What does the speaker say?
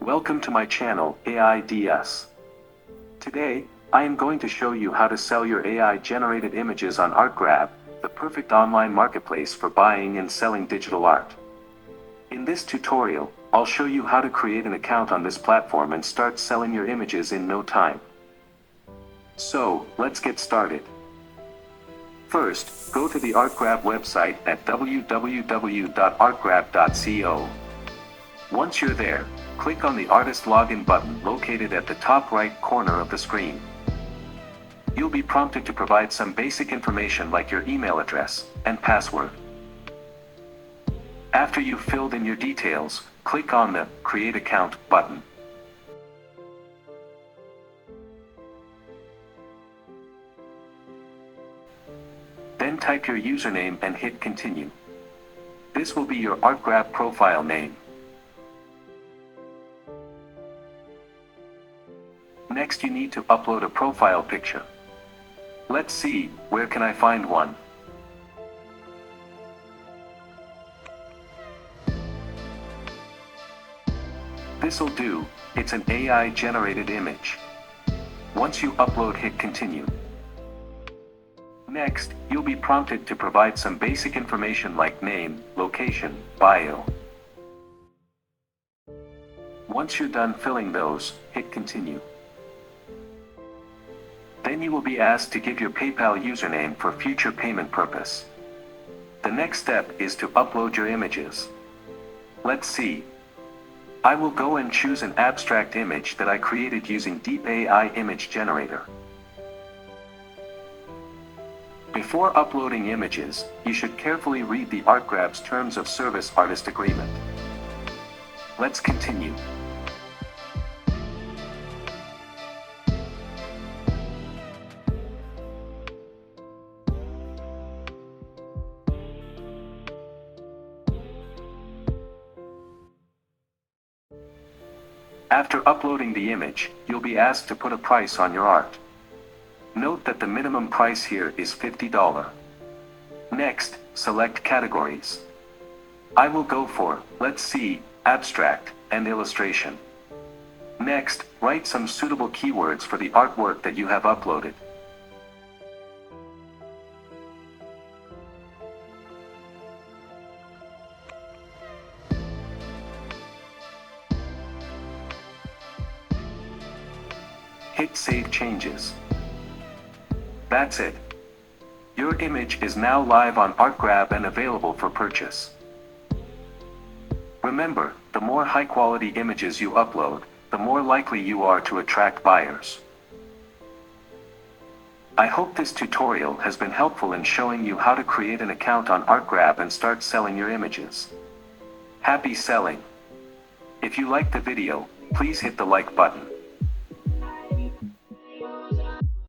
Welcome to my channel, AIDS. Today, I am going to show you how to sell your AI-generated images on ArtGrab, the perfect online marketplace for buying and selling digital art. In this tutorial, I'll show you how to create an account on this platform and start selling your images in no time. So, let's get started. First, go to the ArtGrab website at www.artgrab.co. Once you're there, click on the Artist Login button located at the top right corner of the screen. You'll be prompted to provide some basic information like your email address and password. After you've filled in your details, click on the Create Account button. Then type your username and hit Continue. This will be your ArtGrab profile name. Next, you need to upload a profile picture. Let's see, where can I find one? This'll do, it's an AI-generated image. Once you upload, hit Continue. Next, you'll be prompted to provide some basic information like name, location, bio. Once you're done filling those, hit Continue. Then you will be asked to give your PayPal username for future payment purpose. The next step is to upload your images. Let's see. I will go and choose an abstract image that I created using Deep AI Image Generator. Before uploading images, you should carefully read the ArtGrab's Terms of Service Artist Agreement. Let's continue. After uploading the image, you'll be asked to put a price on your art. Note that the minimum price here is $50. Next, select categories. I will go for, let's see, abstract and illustration. Next, write some suitable keywords for the artwork that you have uploaded. Hit Save Changes. That's it. Your image is now live on ArtGrab and available for purchase. Remember, the more high-quality images you upload, the more likely you are to attract buyers. I hope this tutorial has been helpful in showing you how to create an account on ArtGrab and start selling your images. Happy selling! If you liked the video, please hit the like button.